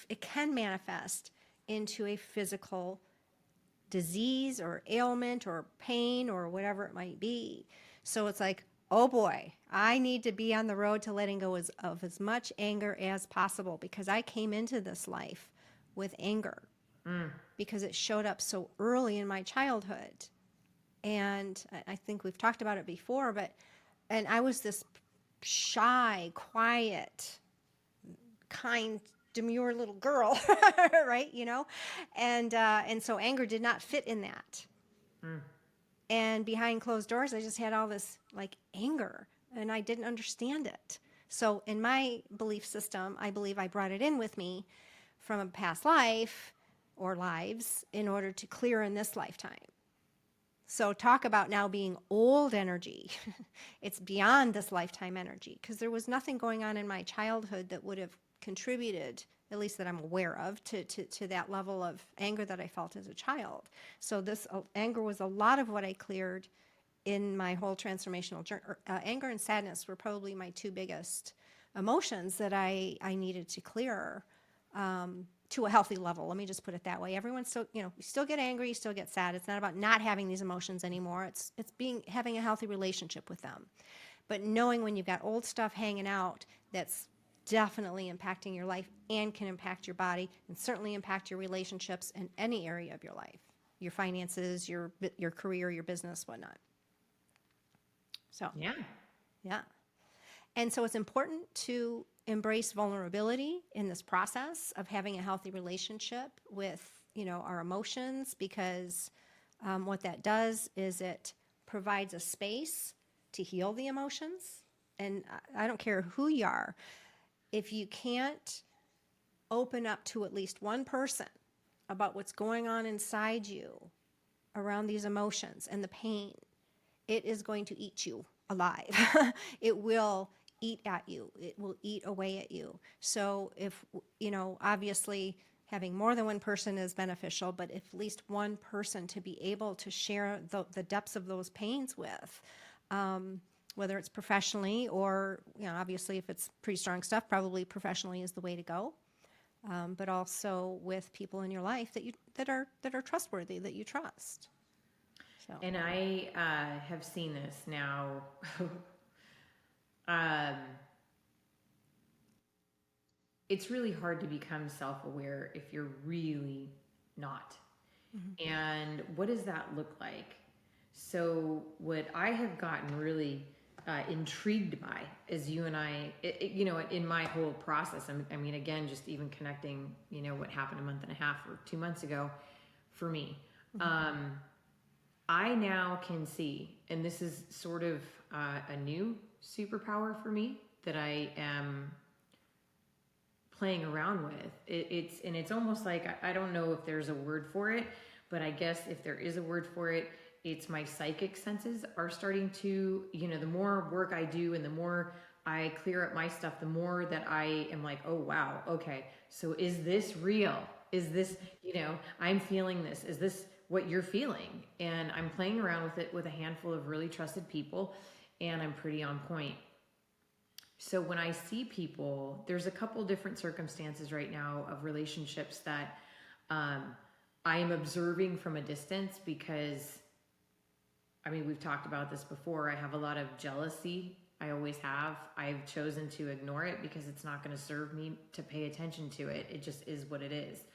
it can manifest into a physical disease or ailment or pain or whatever it might be. So it's like, oh boy, I need to be on the road to letting go of as much anger as possible, because I came into this life with anger because it showed up so early in my childhood. And I think we've talked about it before, and I was this shy, quiet, kind, demure little girl, right? And so anger did not fit in that. And behind closed doors, I just had all this like anger, and I didn't understand it. So in my belief system, I believe I brought it in with me from a past life or lives in order to clear in this lifetime. So talk about now being old energy. It's beyond this lifetime energy, because there was nothing going on in my childhood that would have contributed, at least that I'm aware of, to that level of anger that I felt as a child. So this anger was a lot of what I cleared in my whole transformational journey. Anger and sadness were probably my two biggest emotions that I needed to clear to a healthy level. Let me just put it that way. Everyone's still, you still get angry, you still get sad. It's not about not having these emotions anymore. It's having a healthy relationship with them. But knowing when you've got old stuff hanging out that's definitely impacting your life and can impact your body and certainly impact your relationships in any area of your life, your finances, your career, your business, whatnot. So, yeah. And so it's important to embrace vulnerability in this process of having a healthy relationship with, our emotions, because what that does is it provides a space to heal the emotions. And I don't care who you are. if you can't open up to at least one person about what's going on inside you around these emotions and the pain, it is going to eat you alive. It will eat at you. It will eat away at you. So if, obviously having more than one person is beneficial, but if at least one person to be able to share the depths of those pains with, whether it's professionally or, obviously if it's pretty strong stuff, probably professionally is the way to go. But also with people in your life that are trustworthy, that you trust. So. And I have seen this now. It's really hard to become self-aware if you're really not. Mm-hmm. And what does that look like? So what I have gotten really intrigued by is you and I, in my whole process, I mean, again, just even connecting, what happened a month and a half or 2 months ago for me. Mm-hmm. I now can see, and this is sort of a new superpower for me that I am playing around with. It's almost like, I don't know if there's a word for it, but I guess if there is a word for it, it's my psychic senses are starting to, the more work I do and the more I clear up my stuff, the more that I am like, oh, wow, okay. So is this real? Is this, I'm feeling this. Is this what you're feeling? And I'm playing around with it with a handful of really trusted people, and I'm pretty on point. So when I see people, there's a couple different circumstances right now of relationships that I am observing from a distance because, we've talked about this before. I have a lot of jealousy. I always have. I've chosen to ignore it because it's not going to serve me to pay attention to it. It just is what it is.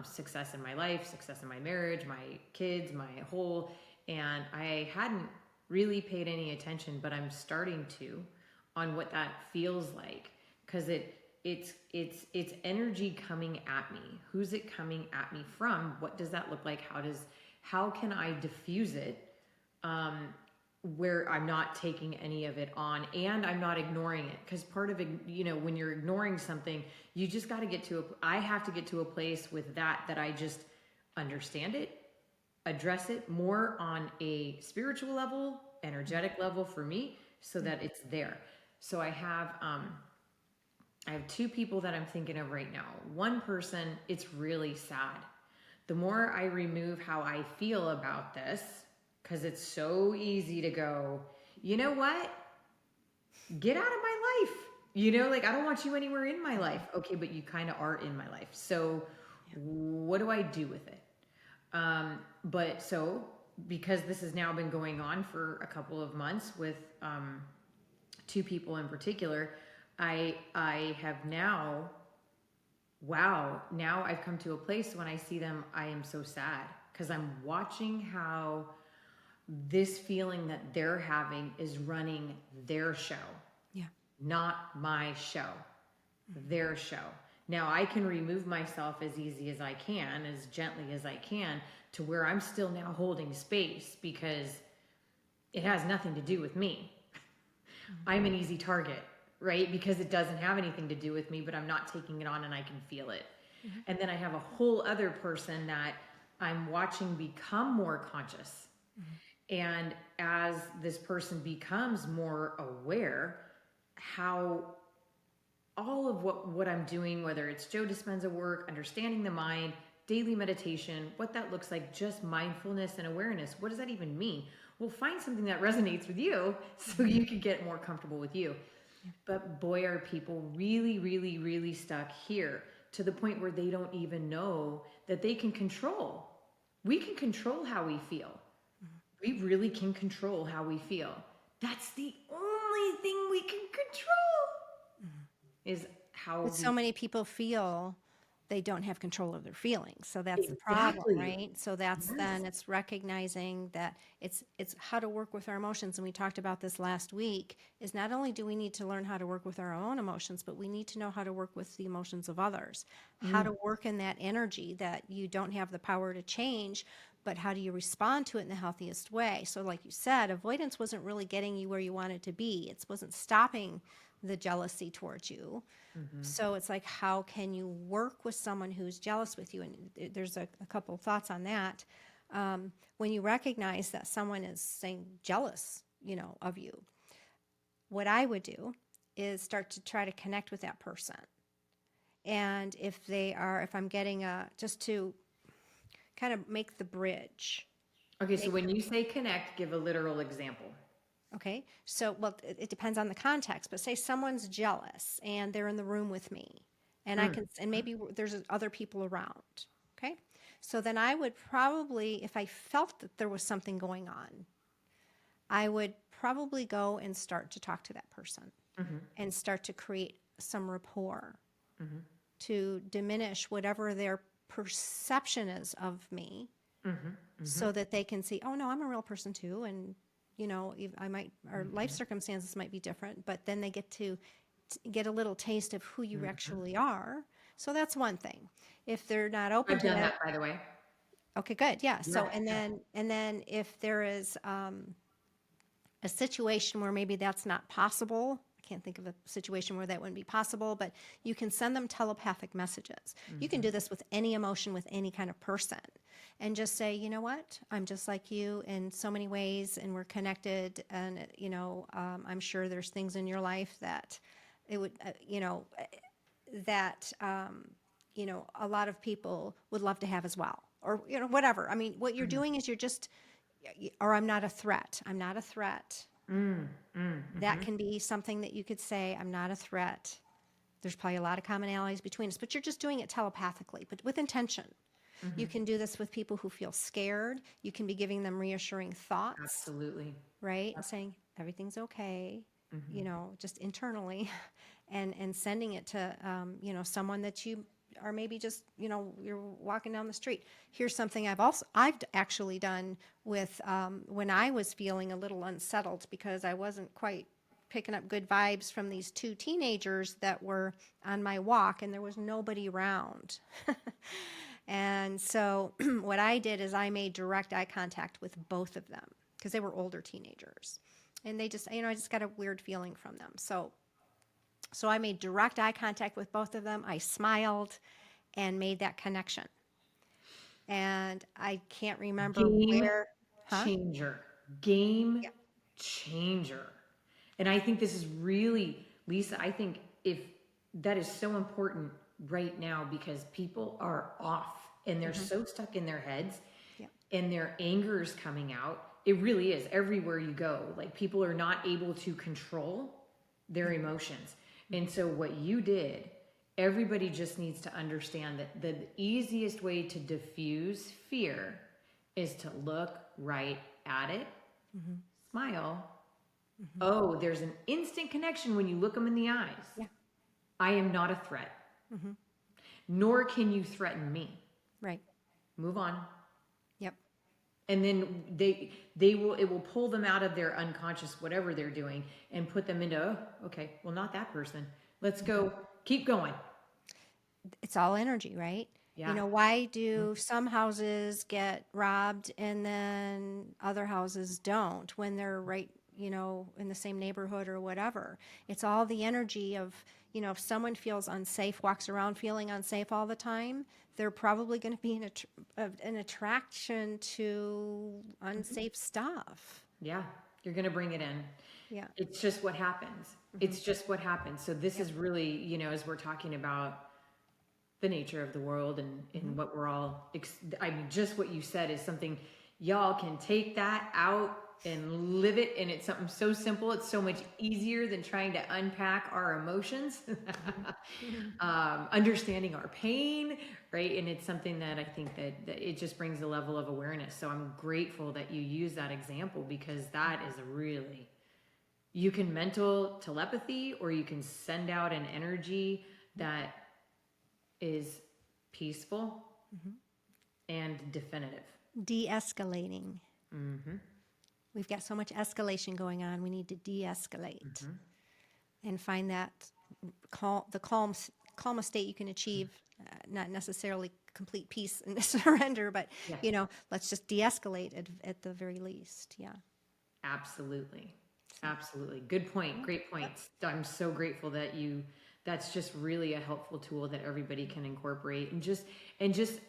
Success in my life, success in my marriage, my kids, my whole, and I hadn't really paid any attention, but I'm starting to on what that feels like, because it's energy coming at me. Who's it coming at me from? What does that look like? How can I diffuse it where I'm not taking any of it on and I'm not ignoring it? Because part of it, when you're ignoring something, you just got to I have to get to a place with that I just understand it, address it more on a spiritual level, energetic level for me, so that it's there. So I have 2 people that I'm thinking of right now. One person, it's really sad. The more I remove how I feel about this, because it's so easy to go, you know what? Get out of my life. I don't want you anywhere in my life. Okay, but you kind of are in my life. So what do I do with it? Because this has now been going on for a couple of months with 2 people in particular, I have now I've come to a place when I see them, I am so sad because I'm watching how this feeling that they're having is running their show. Yeah. Not my show, their show. Now I can remove myself as easy as I can, as gently as I can, to where I'm still now holding space because it has nothing to do with me. I'm an easy target, right? Because it doesn't have anything to do with me, but I'm not taking it on and I can feel it. Mm-hmm. And then I have a whole other person that I'm watching become more conscious. Mm-hmm. And as this person becomes more aware, how all of what I'm doing, whether it's Joe Dispenza work, understanding the mind, daily meditation, what that looks like, just mindfulness and awareness. What does that even mean? Well, find something that resonates with you so you can get more comfortable with you. But boy, are people really, really, really stuck here to the point where they don't even know that they can control. We can control how we feel. We really can control how we feel. That's the only thing we can control is how But so many people feel they don't have control of their feelings. So that's Exactly. the problem, right? So that's Yes. then it's recognizing that it's how to work with our emotions. And we talked about this last week, is not only do we need to learn how to work with our own emotions, but we need to know how to work with the emotions of others. How to work in that energy that you don't have the power to change, but how do you respond to it in the healthiest way? So like you said, avoidance wasn't really getting you where you wanted to be. It wasn't stopping the jealousy towards you. So it's like, how can you work with someone who's jealous with you? And there's a couple of thoughts on that. When you recognize that someone is saying jealous, of you, what I would do is start to try to connect with that person. And if I'm getting just to kind of make the bridge. Okay, so when you say connect, give a literal example. Okay, so, well, it depends on the context, but say someone's jealous and they're in the room with me, and and maybe there's other people around. Okay, so then I would probably, if I felt that there was something going on, I would probably go and start to talk to that person and start to create some rapport to diminish whatever their perception is of me, so that they can see, oh no, I'm a real person too, and our life circumstances might be different, but then they get to get a little taste of who you actually are. So that's one thing. If they're not open I've to done that, that, by the way. okay, good, yeah. So Yeah. and then if there is a situation where maybe that's not possible. I can't think of a situation where that wouldn't be possible, but you can send them telepathic messages. You can do this with any emotion, with any kind of person, and just say, you know what, I'm just like you in so many ways, and we're connected. And I'm sure there's things in your life that it would, that a lot of people would love to have as well, or whatever. I mean, what you're doing is you're just, or I'm not a threat. I'm not a threat. That can be something that you could say, I'm not a threat. There's probably a lot of commonalities between us, but you're just doing it telepathically, but with intention. You can do this with people who feel scared. You can be giving them reassuring thoughts, Absolutely. right? And saying, everything's okay, just internally, and sending it to, someone that you are maybe just, you're walking down the street. Here's something I've actually done with, when I was feeling a little unsettled because I wasn't quite picking up good vibes from these two teenagers that were on my walk, and there was nobody around. And so what I did is I made direct eye contact with both of them because they were older teenagers. And they just, I just got a weird feeling from them. So I made direct eye contact with both of them. I smiled and made that connection. And I can't remember Game where, huh? changer. Game Yeah. changer. And I think this is really, Lisa, I think if that is so important right now because people are off and they're so stuck in their heads Yeah. and their anger is coming out. It really is everywhere you go. Like people are not able to control their emotions. And so what you did, everybody just needs to understand that the easiest way to diffuse fear is to look right at it, smile. Oh, there's an instant connection when you look them in the eyes. Yeah. I am not a threat, nor can you threaten me. Right. Move on. Yep. And then it will pull them out of their unconscious, whatever they're doing, and put them into, oh, okay, well, not that person. Let's go, keep going. It's all energy, right? Yeah. Why do some houses get robbed and then other houses don't when they're right, in the same neighborhood or whatever? It's all the energy of, if someone feels unsafe, walks around feeling unsafe all the time, they're probably going to be an attraction to unsafe stuff. Yeah. You're going to bring it in. Yeah. It's just what happens. It's just what happens. So this is really, as we're talking about the nature of the world and what we're all, I mean, just what you said is something y'all can take that out and live it. And it's something so simple. It's so much easier than trying to unpack our emotions, understanding our pain, right? And it's something that I think that it just brings a level of awareness. So I'm grateful that you use that example because that is really, you can mental telepathy or you can send out an energy that is peaceful and definitive. De-escalating. We've got so much escalation going on. We need to de-escalate and find that the calmest state you can achieve. Not necessarily complete peace and surrender, but Yeah. let's just de-escalate at the very least. Yeah. Absolutely. Absolutely. Good point. Great points. I'm so grateful that that's just really a helpful tool that everybody can incorporate, and just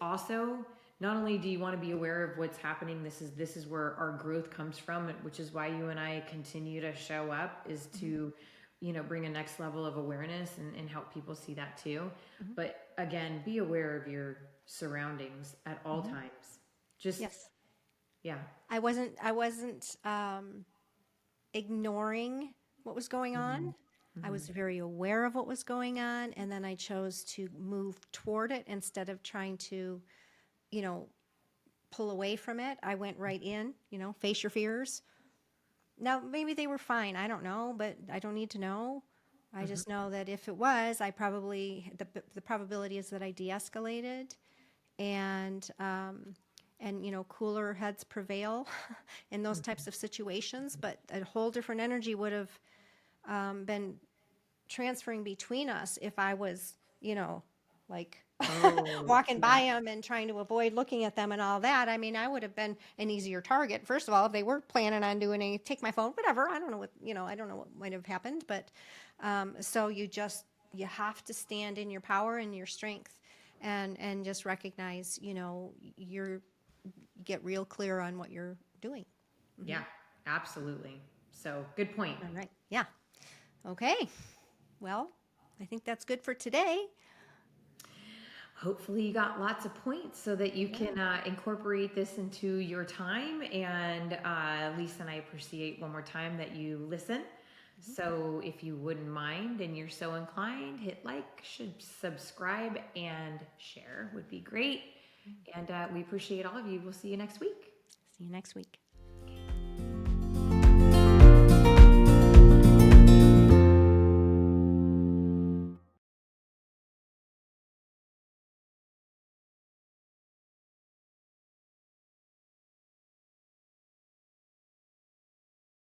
also, not only do you want to be aware of what's happening, this is where our growth comes from, which is why you and I continue to show up, is to, bring a next level of awareness and help people see that too. Mm-hmm. But again, be aware of your surroundings at all Mm-hmm. times. Just, Yes. yeah. I wasn't ignoring what was going on. I was very aware of what was going on, and then I chose to move toward it instead of trying to, you know, pull away from it. I went right in, face your fears. Now, maybe they were fine. I don't know, but I don't need to know. I just know that if it was, the probability is that I de-escalated, and cooler heads prevail in those types of situations. But a whole different energy would have been transferring between us if I was, like Oh, walking yeah. by them and trying to avoid looking at them and all that. I mean, I would have been an easier target. First of all, if they were planning on doing any, take my phone, whatever. I don't know what, I don't know what might have happened, but so you have to stand in your power and your strength, and just recognize, you're get real clear on what you're doing. Yeah, absolutely. So good point. All right. Yeah. Okay. Well, I think that's good for today. Hopefully you got lots of points so that you Yeah. can incorporate this into your time. And Lisa and I appreciate one more time that you listen. So if you wouldn't mind and you're so inclined, hit like, should subscribe, and share would be great. And we appreciate all of you. We'll see you next week. See you next week.